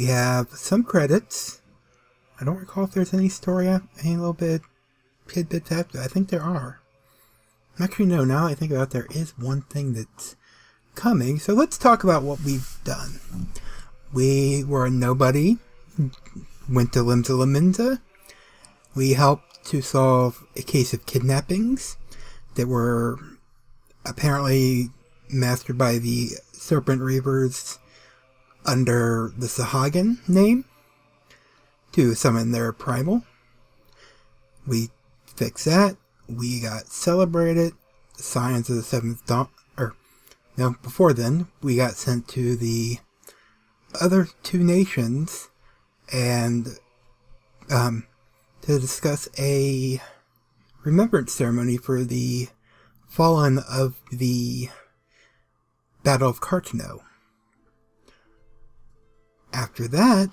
We have some credits. I don't recall if there's any story, any little bit tidbits after. I think there are. Actually, no, now I think about it, there is one thing that's coming. So let's talk about what we've done. We were a nobody, went to Limsa. We helped to solve a case of kidnappings that were apparently mastered by the Serpent Reavers under the Sahagin name to summon their primal. We fixed that. We got celebrated. The Scions of the Seventh Dawn. No, before then, we got sent to the other two nations and to discuss a remembrance ceremony for the fallen of the Battle of Cartano. After that,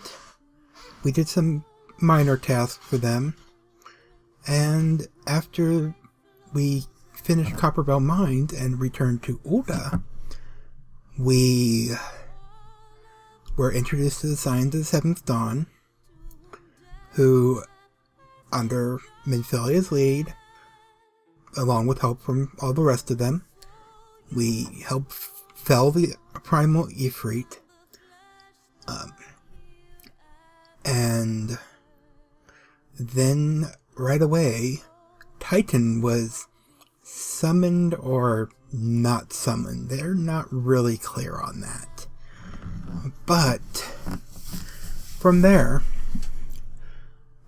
we did some minor tasks for them, and after we finished Copperbell Mines and returned to Ulda, we were introduced to the Scions of the Seventh Dawn, who, under Minfilia's lead, along with help from all the rest of them, we helped fell the primal Ifrit, and then right away, Titan was summoned or not summoned. They're not really clear on that. But from there,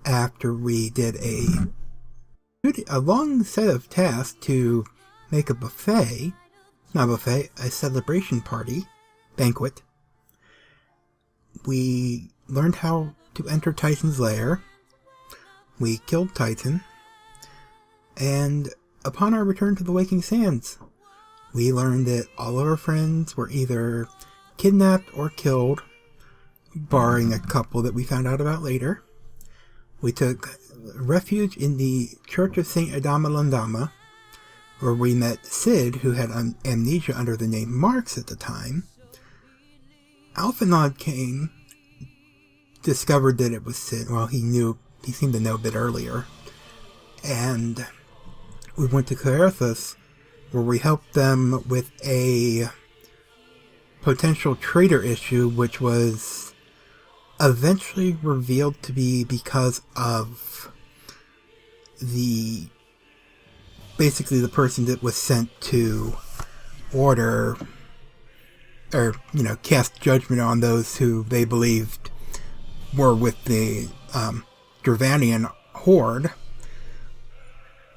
after we did a long set of tasks to make a buffet, not a buffet, a celebration party, banquet, we learned how to enter Titan's lair. We killed Titan, and upon our return to the Waking Sands, we learned that all of our friends were either kidnapped or killed, barring a couple that we found out about later. We took refuge in the Church of St. Adama Landama, where we met Sid, who had amnesia under the name Marx at the time. Alphanod came, discovered that it was Sid. Well, he seemed to know a bit earlier. And we went to Clarithus, where we helped them with a potential traitor issue, which was eventually revealed to be because of basically the person that was sent to order, or, cast judgment on those who they believed were with the Dravanian horde.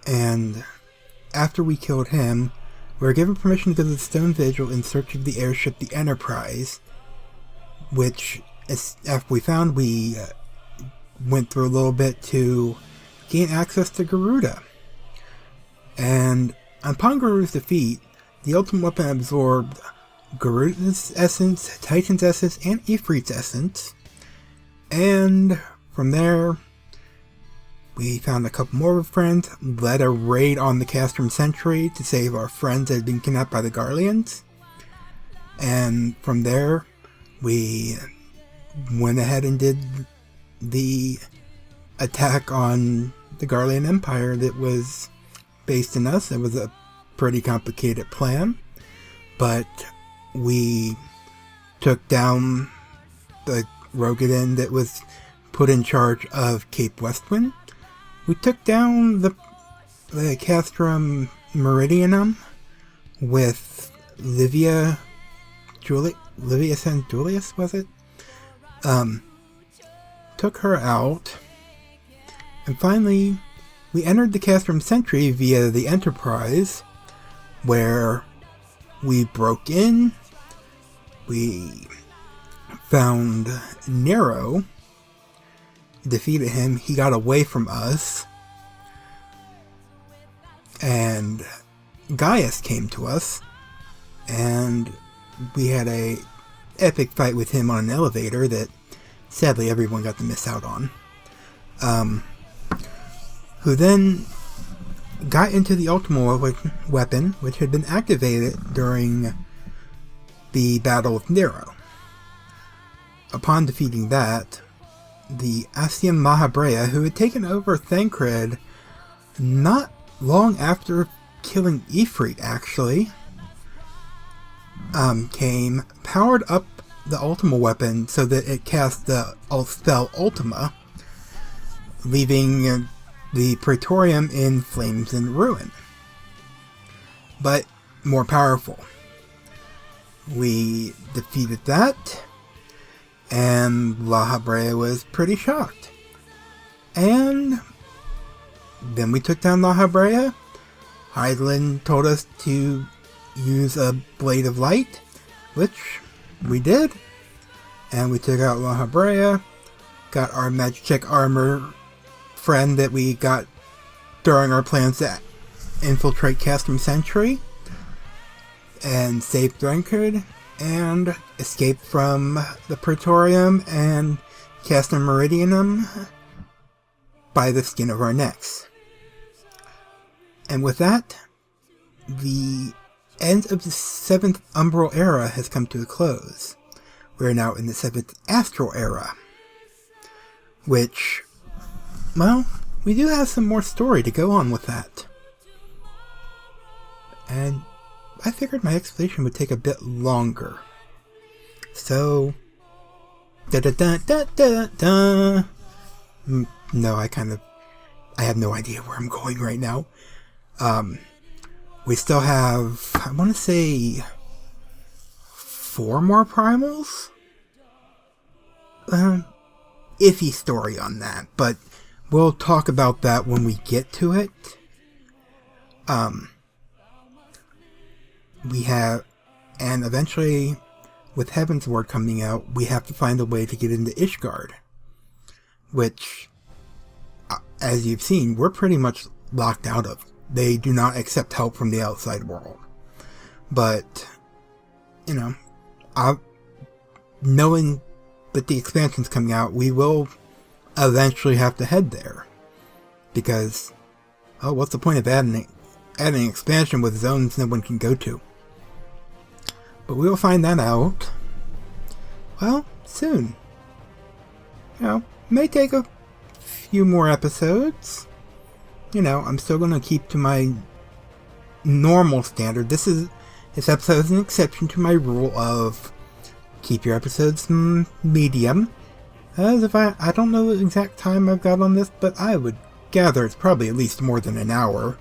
And after we killed him, we were given permission to go to the Stone Vigil in search of the airship, the Enterprise, which, after we found, we went through a little bit to gain access to Garuda. And upon Garuda's defeat, the ultimate weapon absorbed Garuda's essence, Titan's essence, and Ifrit's essence. And from there, we found a couple more friends, led a raid on the Castrum Sentry to save our friends that had been kidnapped by the Garleans. And from there, we went ahead and did the attack on the Garlean Empire that was based in us. It was a pretty complicated plan, but we took down the Rogadin that was put in charge of Cape Westwind. We took down the Castrum Meridianum with Livia St. Julius, was it? Took her out, and finally we entered the Castrum Sentry via the Enterprise, where we broke in. We found Nero, defeated him. He got away from us, and Gaius came to us, and we had a epic fight with him on an elevator that sadly everyone got to miss out on. Who then got into the ultimate weapon, which had been activated during the Battle of Nero. upon defeating that, the Ascian Mahabrea, who had taken over Thancred not long after killing Ifrit, actually, came, powered up the Ultima weapon so that it cast the spell Ultima, leaving the Praetorium in flames and ruin. But more powerful. We defeated that, and La Habrea was pretty shocked. And then we took down La Habrea. Hydaelyn told us to use a Blade of Light, which we did. And we took out La Habrea, got our Magitech armor friend that we got during our plans to infiltrate Castrum Century, and saved Thancred, and escaped from the Praetorium and Castrum Meridianum by the skin of our necks. And with that, the end of the 7th Umbral Era has come to a close. We are now in the 7th Astral Era, which, well, we do have some more story to go on with that. And I figured my explanation would take a bit longer. So, no, I have no idea where I'm going right now. We still have, I want to say, 4 more primals? Iffy story on that, but we'll talk about that when we get to it. We have, and eventually, with Heaven's Ward coming out, we have to find a way to get into Ishgard. Which, as you've seen, we're pretty much locked out of. They do not accept help from the outside world. But, you know, knowing that the expansion's coming out, we will eventually have to head there. Because, oh, what's the point of adding expansion with zones no one can go to? But we will find that out, well, soon. You know, may take a few more episodes. You know, I'm still going to keep to my normal standard. This episode is an exception to my rule of keep your episodes medium. As if I don't know the exact time I've got on this, but I would gather it's probably at least more than an hour.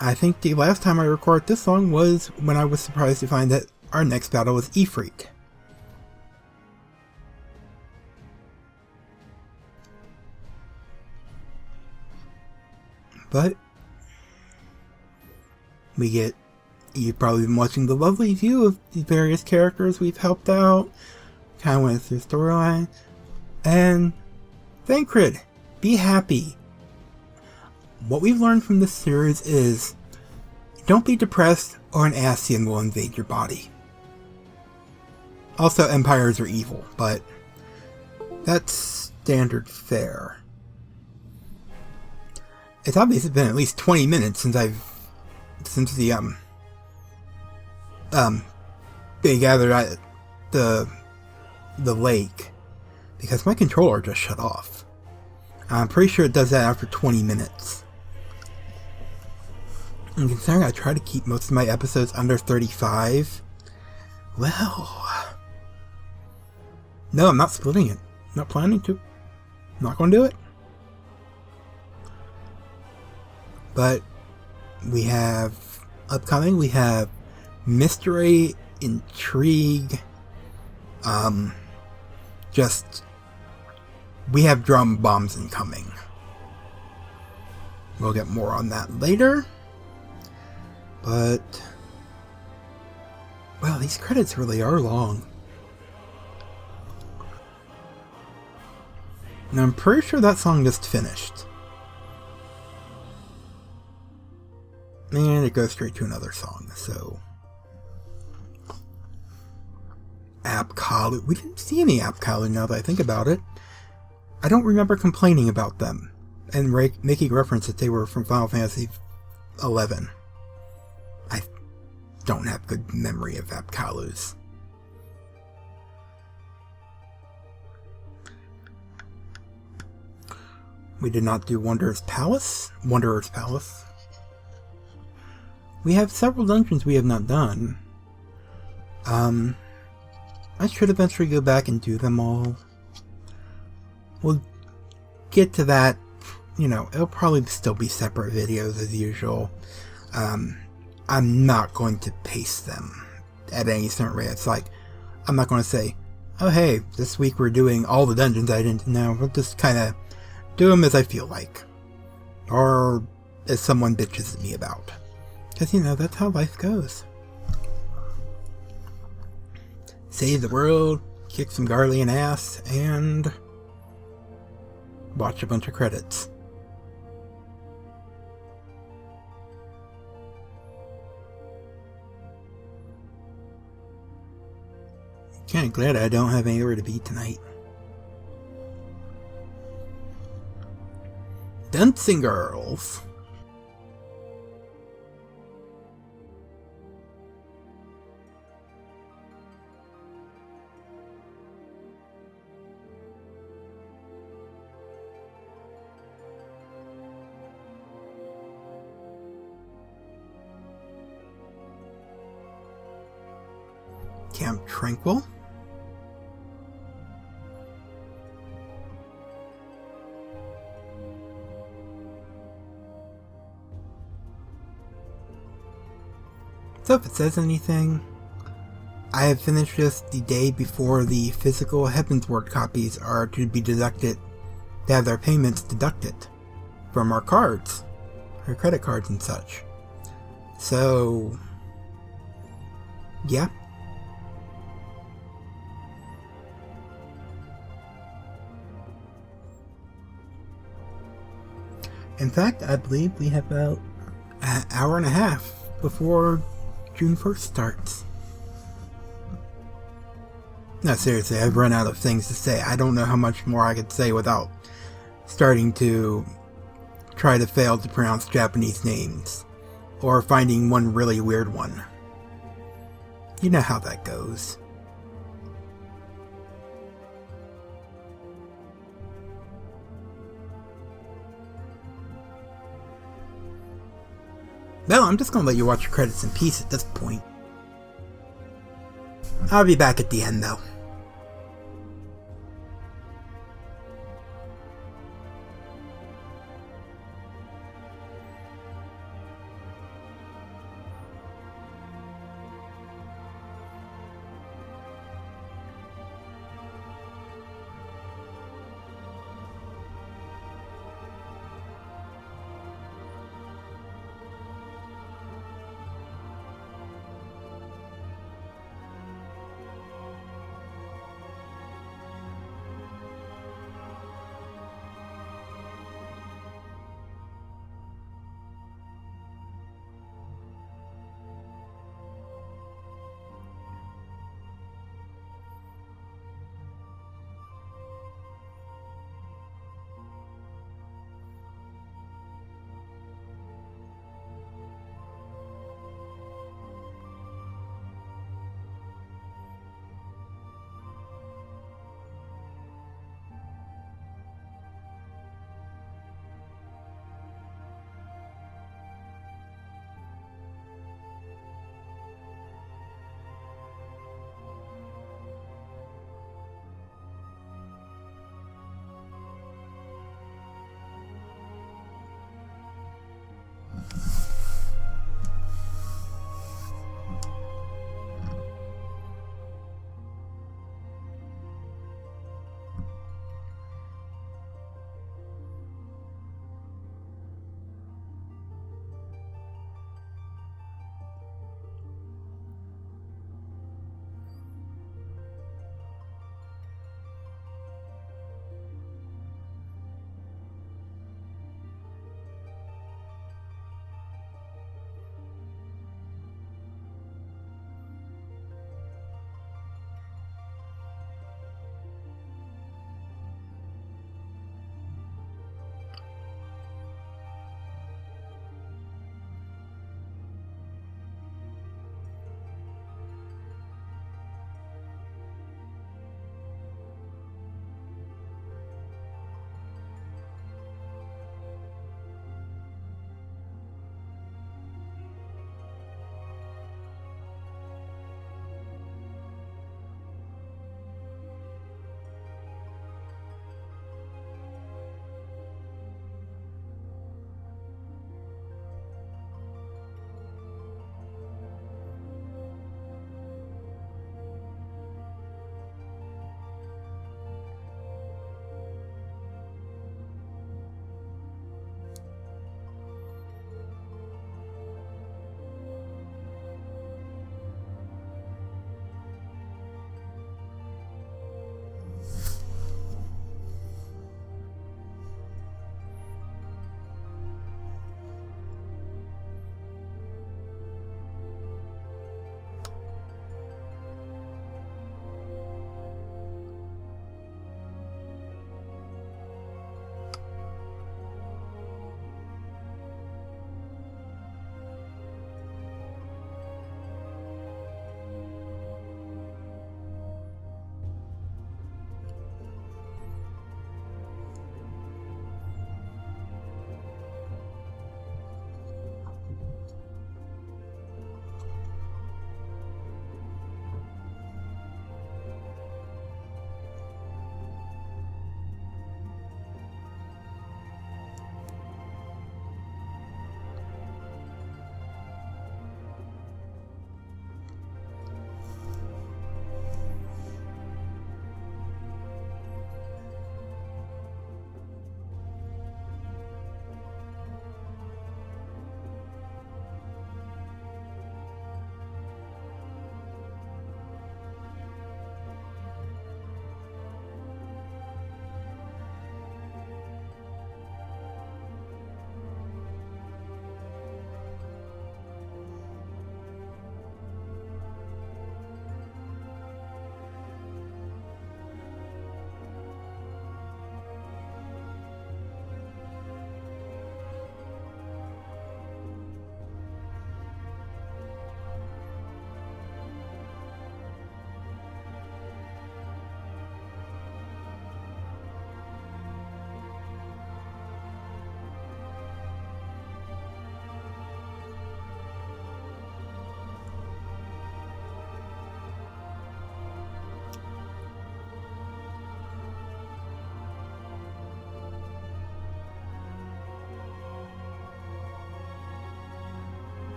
I think the last time I recorded this long was when I was surprised to find that our next battle was Ifrit. But you've probably been watching the lovely view of the various characters we've helped out, kind of went through storyline, and Thancred, be happy. What we've learned from this series is, don't be depressed or an Ascian will invade your body. Also, empires are evil, but that's standard fare. It's obviously been at least 20 minutes since the they gathered at the lake, because my controller just shut off. I'm pretty sure it does that after 20 minutes. And considering I try to keep most of my episodes under 35, well, no, I'm not splitting it. I'm not planning to. I'm not going to do it. But we have upcoming, we have mystery, intrigue, we have drum bombs incoming. We'll get more on that later. But, well, these credits really are long. And I'm pretty sure that song just finished. And it goes straight to another song, so... Apkalu. We didn't see any Apkalu now that I think about it. I don't remember complaining about them and making reference that they were from Final Fantasy XI. I don't have good memory of Apkalus. We did not do Wanderer's Palace. We have several dungeons we have not done. I should eventually go back and do them all. We'll get to that. It'll probably still be separate videos as usual. I'm not going to pace them at any certain rate. It's like, I'm not going to say, oh hey, this week we're doing all the dungeons I didn't know. We'll just kind of do them as I feel like. Or as someone bitches at me about. Because, that's how life goes. Save the world, kick some Garlean ass, and watch a bunch of credits. Kinda glad I don't have anywhere to be tonight. Dancing girls. Camp Tranquil. So if it says anything, I have finished this the day before the physical Heavensward copies are to be deducted, to have their payments deducted from our cards, our credit cards and such. So, yeah. In fact, I believe we have about an hour and a half before June 1st starts. No, seriously, I've run out of things to say. I don't know how much more I could say without starting to try to fail to pronounce Japanese names. Or finding one really weird one. You know how that goes. Well, I'm just gonna let you watch your credits in peace at this point. I'll be back at the end, though.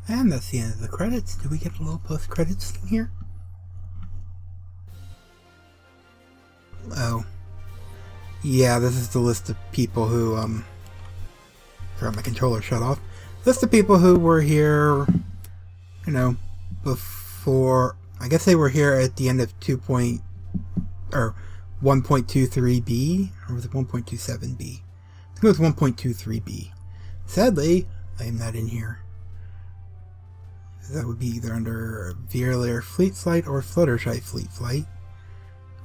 And that's the end of the credits. Do we get a little post-credits scene here? Oh. Yeah, this is the list of people who, Sorry, my controller shut off. List of people who were here, you know, before... I guess they were here at the end of 1.23b? Or was it 1.27b? I think it was 1.23b. Sadly, I am not in here. That would be either under Vierlair Fleet Flight or Fluttershy Fleet Flight.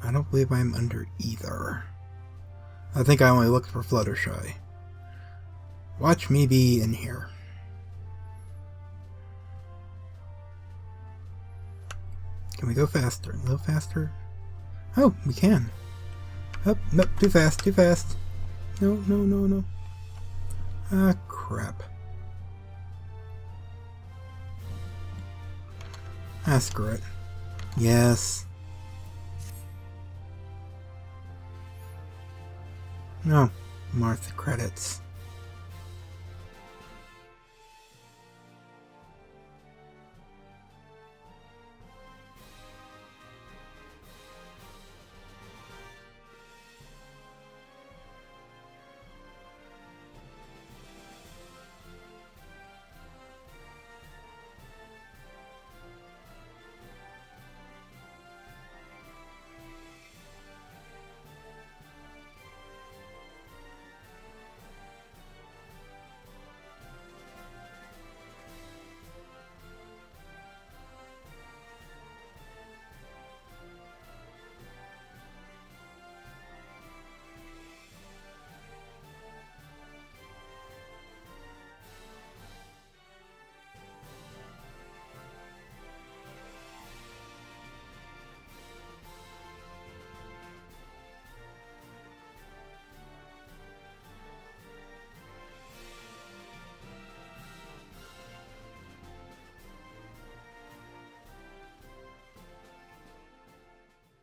I don't believe I'm under either. I think I only looked for Fluttershy. Watch me be in here. Can we go faster? A little faster? Oh, we can. Oh, nope, too fast, too fast. No, no, no, no. Ah, crap. Ah, screw it. Yes. No. Martha credits.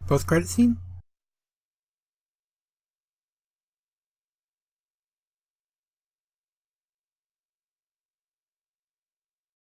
Post-credit scene?